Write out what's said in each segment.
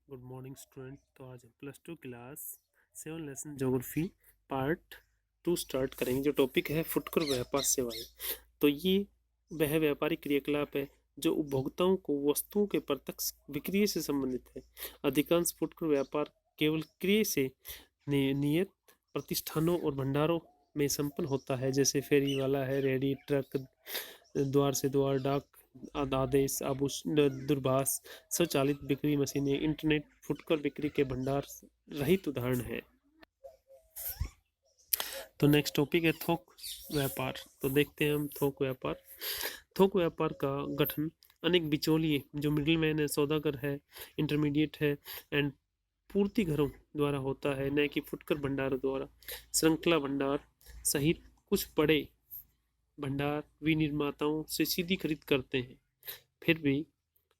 Good morning student. तो आज हम +2 class 7 lesson geography part 2 start करेंगे। जो टॉपिक है फुटकर व्यापार सेवाएं। तो ये वह व्यापारिक क्रियाकलाप है जो उपभोक्ताओं को वस्तुओं के प्रत्यक्ष विक्रय से संबंधित है। अधिकांश फुटकर व्यापार केवल क्रय से नियत प्रतिष्ठानों और भंडारों में संपन्न होता है, जैसे फेरी वाला है, रेडी ट्रक, द्वार से द्वार, डाक आदेश, दूरभाष, स्वचालित बिक्री मशीनें, इंटरनेट फुटकर बिक्री के भंडार रहित उदाहरण है। तो नेक्स्ट टॉपिक है थोक व्यापार। तो देखते हैं हम थोक व्यापार। थोक व्यापार का गठन अनेक बिचौलिए जो मिडिल मैन है, सौदागर है, इंटरमीडिएट है एंड पूर्ति घरों द्वारा होता है, न कि फुटकर भंडारों द्वारा। श्रृंखला भंडार सहित कुछ बड़े भंडार विनिर्माताओं से सीधी खरीद करते हैं। फिर भी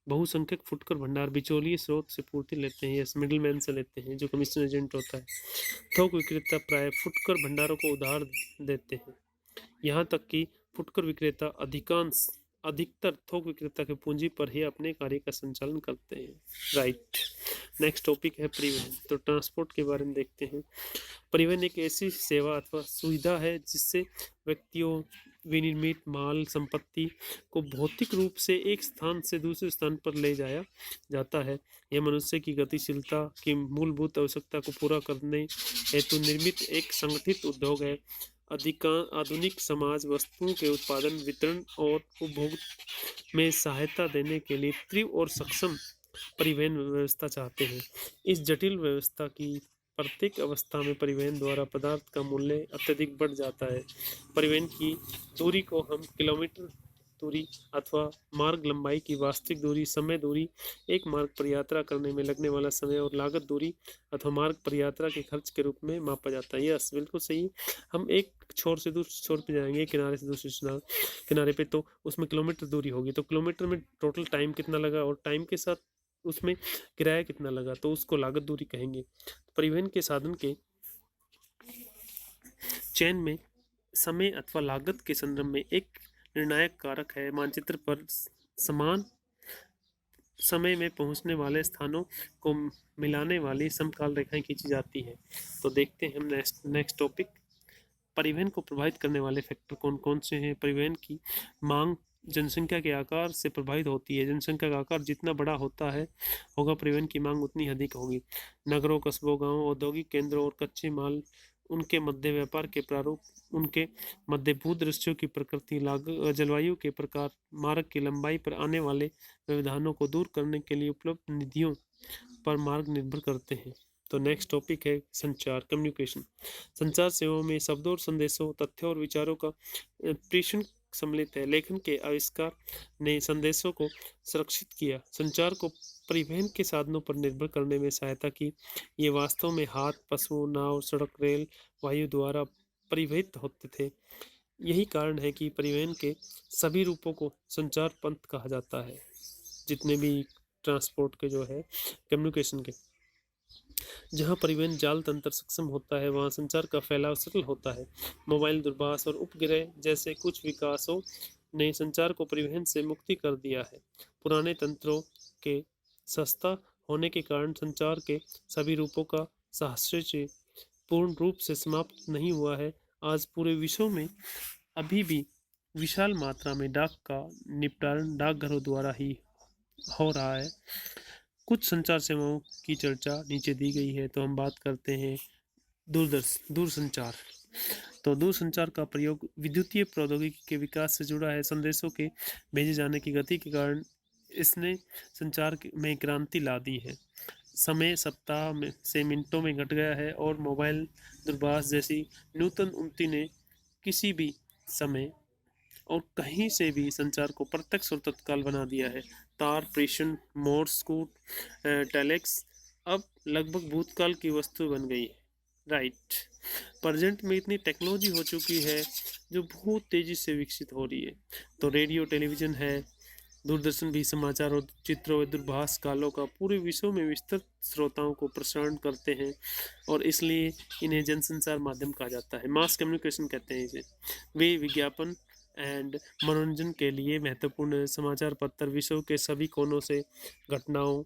बहुसंख्यक फुटकर भंडार बिचौलिए स्रोत से पूर्ति लेते हैं, यस मिडिलमैन से लेते हैं, जो कमीशन एजेंट होता है। थोक विक्रेता प्राय फुटकर भंडारों को उधार देते हैं। यहाँ तक कि फुटकर विक्रेता अधिकतर थोक विक्रेता के पूंजी पर ही अपने कार्य का संचालन करते हैं। राइट। नेक्स्ट टॉपिक है परिवहन। तो ट्रांसपोर्ट के बारे में देखते हैं। परिवहन एक ऐसी सेवा अथवा सुविधा है जिससे व्यक्तियों, विनिर्मित माल संपत्ति को भौतिक रूप से एक स्थान से दूसरे स्थान पर ले जाया जाता है। यह मनुष्य की गतिशीलता की मूलभूत आवश्यकता को पूरा करने हेतु निर्मित एक संगठित उद्योग है। आधुनिक समाज वस्तुओं के उत्पादन, वितरण और उपभोग में सहायता देने के लिए तीव्र और सक्षम परिवहन व्यवस्था चाहते हैं। इस जटिल व्यवस्था की प्रत्येक अवस्था में परिवहन द्वारा पदार्थ का मूल्य अत्यधिक बढ़ जाता है। परिवहन की दूरी को हम किलोमीटर दूरी अथवा मार्ग लंबाई की वास्तविक दूरी, समय दूरी, एक मार्ग पर यात्रा करने में लगने वाला समय और लागत दूरी अथवा मार्ग पर यात्रा के खर्च के रूप में मापा जाता है। यस, बिल्कुल सही। हम एक छोर से दूसरे छोर पे जाएंगे, किनारे से दूसरे किनारे पे, तो उसमें किलोमीटर दूरी होगी, तो किलोमीटर में टोटल टाइम कितना लगा और टाइम के साथ उसमें किराया कितना लगा, तो उसको लागत दूरी कहेंगे। परिवहन के साधन के चयन में समय अथवा लागत के संदर्भ में एक निर्णायक कारक है। मानचित्र पर समान समय में पहुंचने वाले स्थानों को मिलाने वाली समकाल रेखाएं खींची जाती है। तो देखते हैं हम नेक्स्ट टॉपिक। परिवहन को प्रभावित करने वाले फैक्टर कौन कौन से हैं। परिवहन की मांग जनसंख्या के आकार से प्रभावित होती है। जनसंख्या का आकार जितना बड़ा होगा, परिवहन की मांग उतनी अधिक होगी। नगरों, कस्बों, गांवों, औद्योगिक केंद्रों और कच्चे माल, उनके मध्य व्यापार के प्रारूप, उनके मध्य भूदृश्यों की प्रकृति, जलवायु के प्रकार, मार्ग की लंबाई पर आने वाले व्यवधानों को दूर करने के लिए उपलब्ध निधियों पर मार्ग निर्भर करते हैं। तो नेक्स्ट टॉपिक है संचार, कम्युनिकेशन। संचार सेवाओं में शब्दों और संदेशों, तथ्यों और विचारों का प्रेषण सम्मिलित है। लेखन के आविष्कार ने संदेशों को सुरक्षित किया, संचार को परिवहन के साधनों पर निर्भर करने में सहायता की। ये वास्तव में हाथ, पशुओं, नाव, सड़क, रेल, वायु द्वारा परिवहित होते थे। यही कारण है कि परिवहन के सभी रूपों को संचार पंथ कहा जाता है। जितने भी ट्रांसपोर्ट के जो है, कम्युनिकेशन के, जहाँ परिवहन जाल तंत्र सक्षम होता है वहाँ संचार का फैलाव सरल होता है। मोबाइल, दूरभाष और उपग्रह जैसे कुछ विकासों ने संचार को परिवहन से मुक्ति कर दिया है। पुराने तंत्रों के सस्ता होने के कारण संचार के सभी रूपों का साहचर्य पूर्ण रूप से समाप्त नहीं हुआ है। आज पूरे विश्व में अभी भी विशाल मात्रा में डाक का निपटान डाकघरों द्वारा ही हो रहा है। कुछ संचार सेवाओं की चर्चा नीचे दी गई है। तो हम बात करते हैं दूरसंचार। तो दूरसंचार का प्रयोग विद्युतीय प्रौद्योगिकी के विकास से जुड़ा है। संदेशों के भेजे जाने की गति के कारण इसने संचार में क्रांति ला दी है। समय सप्ताह में से मिनटों में घट गया है और मोबाइल, दूरभाष जैसी नूतन उन्नति ने किसी भी समय और कहीं से भी संचार को प्रत्यक्ष और तत्काल बना दिया है। तार प्रेषण, मोर्स कोड, टेलेक्स अब लगभग भूतकाल की वस्तु बन गई है। राइट। प्रेजेंट में इतनी टेक्नोलॉजी हो चुकी है जो बहुत तेजी से विकसित हो रही है। तो रेडियो, टेलीविजन है, दूरदर्शन भी समाचार और चित्रों व दूरभाष कालों का पूरे विश्व में विस्तृत श्रोताओं को प्रसारण करते हैं और इसलिए इन्हें जनसंचार माध्यम कहा जाता है। मास कम्युनिकेशन कहते हैं इसे। वे विज्ञापन एंड मनोरंजन के लिए महत्वपूर्ण समाचार पत्र विश्व के सभी कोनों से घटनाओं,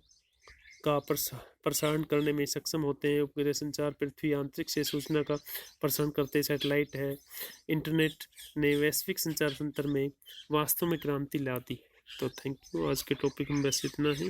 का प्रसारण करने में सक्षम होते हैं। उपग्रह संचार पृथ्वी अंतरिक्ष से सूचना का प्रसारण करते सैटेलाइट है। इंटरनेट ने वैश्विक संचार तंत्र में वास्तव में क्रांति ला दी। तो थैंक यू, आज के टॉपिक में बस इतना ही।